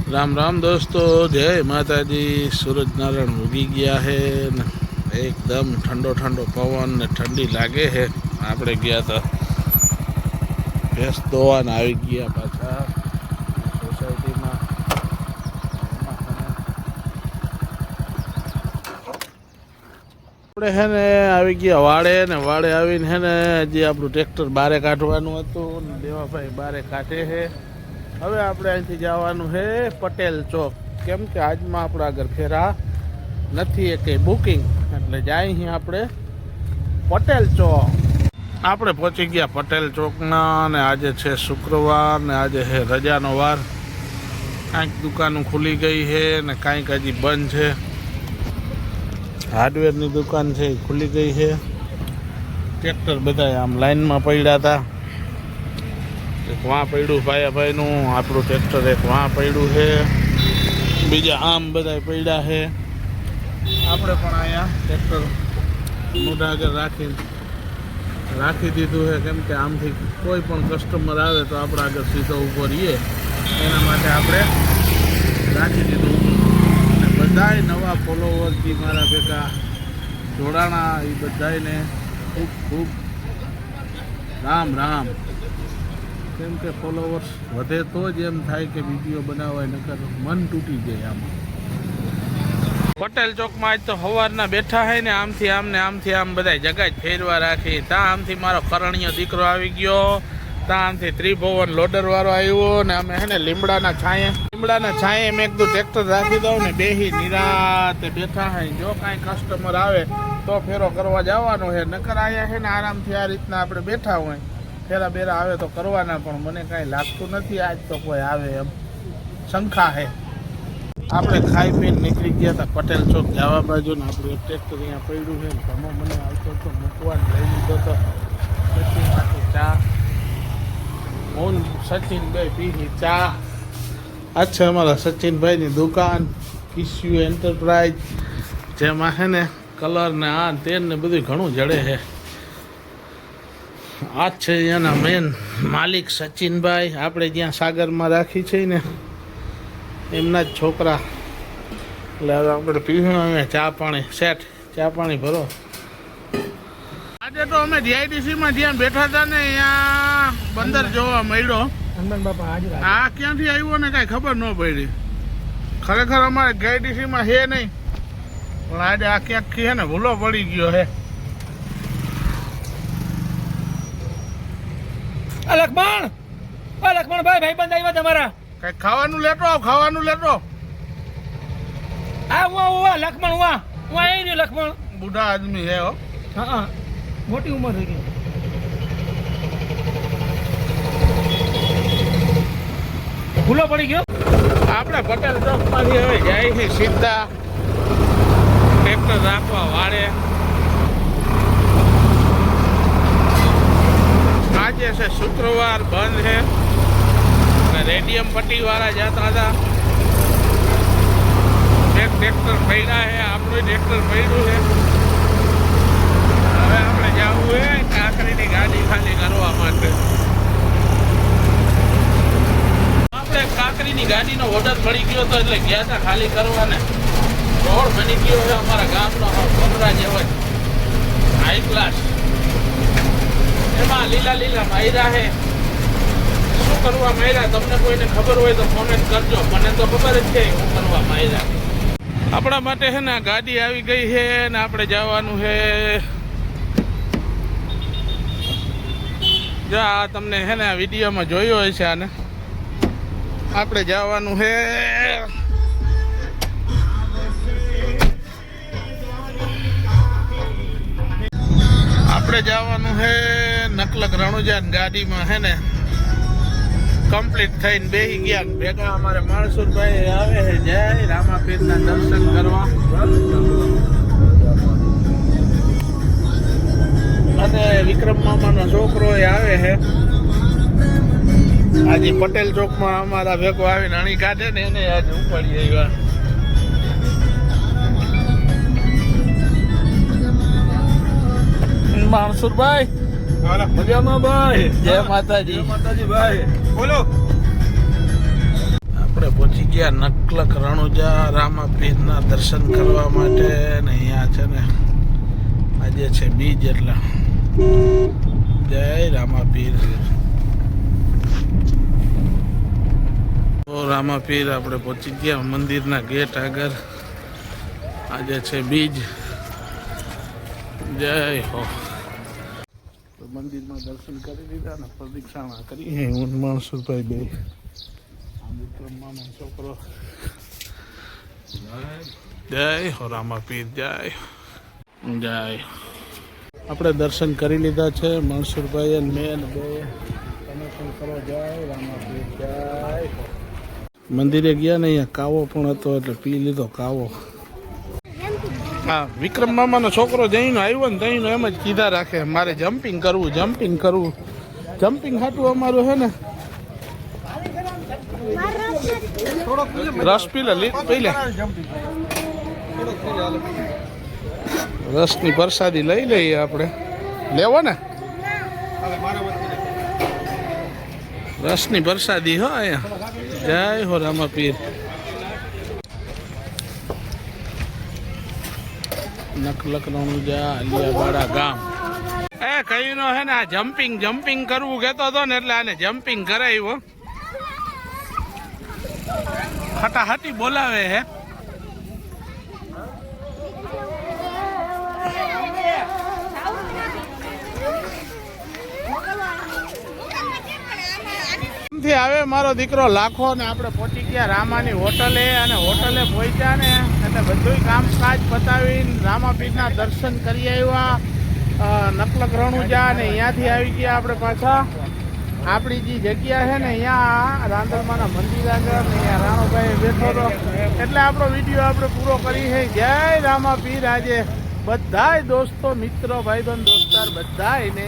राम राम दोस्तों, जय माता जी। सूरज नारायण उगी गया है न एकदम ठंडो ठंडो पवन ने ठंडी लागे है। आपणे गया था भैंस दोवा ने आई गया पाछा सोसायटी में। આપણે હે ને આવી ગયા વાડે ને વાડે આવીને હે ને હજી આપણું ટ્રેક્ટર બારે કાઢવાનું હતું ને દેવાભાઈ બારે કાઢે છે। હવે આપણે અહીંથી જવાનું છે પટેલ ચોક, કેમ કે આજમાં આપણા આગળ ફેરા નથી એ કંઈ બુકિંગ, એટલે જાય અહીં આપણે પટેલ ચોક। આપણે પહોંચી ગયા પટેલ ચોકના ને આજે છે શુક્રવાર ને આજે છે રજાનો વાર। કાંઈક દુકાનો ખુલી ગઈ છે ને કાંઈક હજી બંધ છે। હાર્ડવેરની દુકાન છે એ ખુલી ગઈ છે। ટ્રેક્ટર બધા આમ લાઈનમાં પડ્યા હતા, એક વાં પડ્યું ભાઈનું, આપણું ટ્રેક્ટર એક વાં પડ્યું છે, બીજા આમ બધા પડ્યા છે। આપણે પણ અહીંયા ટ્રેક્ટર મોઢા આગળ રાખી દીધું છે, કેમ કે આમથી કોઈ પણ કસ્ટમર આવે તો આપણા આગળ સીધો ઊભો રહીએ એના માટે આપણે રાખી દીધું। અને બધાય નવા ફોલોવર જે મારા ભેગા જોડાણા એ બધાને ખૂબ ખૂબ રામ રામ। કેમ કે ફોલોવર્સ વધે તો જ એમ થાય કે વિડીયો બનાવવા, નકર મન તૂટી જાય આમાં। પટેલ ચોકમાં આજ તો સવારના બેઠા છે ને આમથી આમ ને આમથી આમ બધા જગા જ ફેરવા રાખી। ત્યાં આમથી મારો કરણીયો દીકરો આવી ગયો, ત્યાં આમથી ત્રિભુવન લોડર વાળો આવ્યો ને અમે હે ને લીમડાના છાંયે મેં કીધું ટ્રેક્ટર રાખી દઉં ને બેહી નિરાતે બેઠા હે। જો કાંઈ કસ્ટમર આવે તો ફેરો કરવા જવાનો છે, નકર અહીંયા છે ને આરામથી આ રીતના આપણે બેઠા હોય, ફેરા બેરા આવે તો કરવાના, પણ મને કાંઈ લાગતું નથી આજ તો કોઈ આવે એમ શંકા છે। આપણે ખાઈ પીને નીકળી ગયા હતા પટેલ ચોક જવા બાજુ ને આપણું એક ટ્રેક્ટર અહીંયા પડ્યું છે, ધમો મને આવતો હતો મૂકવાનું લઈ લીધો હતો। સચિનમાંથી ચા, હું સચિન ગઈ પીની ચા। આ છે અમારા સચિનભાઈની દુકાન કિસ્યુ એન્ટરપ્રાઇઝ, જેમાં છે ને કલર ને આ તેલ ને બધું ઘણું જડે છે। આ છે અહીંયાના મેન માલિક સચિનભાઈ, આપણે જ્યાં સાગરમાં રાખી છે ને એમના જ છોકરા। એટલે હવે આપણે પીવું અહીંયા ચા પાણી સેટ, ચા પાણી ભરો। આજે તો અમે જીઆઈડીસીમાં જ્યાં બેઠા હતા ને અહીંયા બંદર જોવા મળ્યો। આ ક્યાંથી આવ્યો ને કાંઈ ખબર ન પડી, ખરેખર અમારે જીઆઈડીસીમાં છે નહીં, પણ આજે આ ક્યાંકથી છે ને ભૂલો પડી ગયો છે। લખમણ ભાઈ બંધ આવ્યા તમારા, કઈ ખાવાનું લેતો આવ, ખાવાનું લેતો આ હું લખમણ હું આવી રહ્યો લખમણ। બુઢા આદમી હે હો, હા મોટી ઉંમર થઈ ગઈ। ભૂલો પડી ગયો। આપણે પટેલ ચોકમાંથી હવે જાય છે સીધા ટ્રેક્ટર રાખવા વાળે। આજે છે શુક્રવાર, બંધ છે અને રેડિયમ પટ્ટી વાળા જતા હતા। એક ટ્રેક્ટર પડ્યા છે, આપણું ટ્રેક્ટર પડ્યું છે। હવે આપણે જવું છે કાકરીની ગાડી ખાલી કરવા માટે। આપણે કાકરીની ગાડીનો ઓર્ડર મળી ગયો હતો એટલે ગયા હતા ખાલી કરવાને। રોડ બની ગયો છે અમારા ગામનો કમરા જેવો જ હાઈ ક્લાસ, એમાં લીલા લીલા માયરા છે। શું કરવા માયરા તમને કોઈને ખબર હોય તો કોમેન્ટ કરજો, મને તો ખબર જ છે શું કરવા માયરા। આપણા માટે છે ને ગાડી આવી ગઈ છે ને આપણે જવાનું છે, જો આ તમને છે ને આ વિડીયોમાં જોયો હોય છે આને, આપણે જવાનું છે નકલક રણુજાન ગાડીમાં છે ને કમ્પ્લીટ થઈને બેસી ગયા। ભેગા અમારે માણસુરભાઈ આવે છે, જય રામાપીરના દર્શન કરવા, અને વિક્રમ મામાનો છોકરો આવે છે। આજે પટેલ ચોકમાં અમારા ભેગો આવીને અણી કાઢે ને એને આજે ઉપાડી આવ્યા। માણસુરભાઈ મજામાં ભાઈ, જય માતાજી। ભાઈ બોલો। આપણે પહોંચી ગયા નકલક રણુજા રામાપીરના દર્શન કરવા માટે ને અહીંયા છે ને આજે છે બીજ એટલે જય રામાપીર. રામાપીર આપણે પહોંચી ગયા મંદિરના ગેટ આગળ. આજે છે બીજ. જય હો. તો મંદિરમાં દર્શન કરી લીધા ને પ્રદક્ષિણા કરી. હું માણસુરભાઈ બે વિક્રમ મામા છોકરો. જય હો રામાપીર. જય જય. આપણે દર્શન કરી લીધા છે મણસુરભાઈ અને મેં બે. તમે પણ કરો. જય રામાપીર. જય હો. મંદિરે ગયા ને અહીંયા કાવો પણ હતો એટલે પી લીધો કાવો. હા, વિક્રમ મામાનો છોકરો જઈને આવ્યો ને તઈને એમ જ કીધા રાખે મારે જમ્પિંગ કરવું. જમ્પિંગ હાટું અમારું છે ને રસ પી લે રસની પ્રસાદી લઈ લઈએ આપણે. લેવો ને રસની પ્રસાદી હો અહીંયા. જય હો રામાપીર. નકલક રણુજા આલિયાવાડા ગામ. કયું નો હે ને આ જમ્પિંગ કરવું કહેતો હતો ને એટલે આને જમ્પિંગ કરાવ્યો. હટાહટી બોલાવે હે. આવે મારો દીકરો લાખો ને આપણે પહોંચી ગયા રામાની હોટલે. અને હોટલે પહોંચ્યા ને એટલે બધું કામકાજ પતાવીને રામાપીરના દર્શન કરી આવ્યા નકલક રણુજા. ને અહીંયાથી આવી ગયા આપણે પાછા આપણી જે જગ્યા છે ને અહીંયા રાંદલમાના મંદિર આગળ. અહીંયા રાણોભાઈ બેઠો હતો એટલે આપણો વિડીયો આપણે પૂરો કરી છે. જય રામાપીર. આજે બધાય દોસ્તો મિત્રો ભાઈબંધ દોસ્તાર બધાયને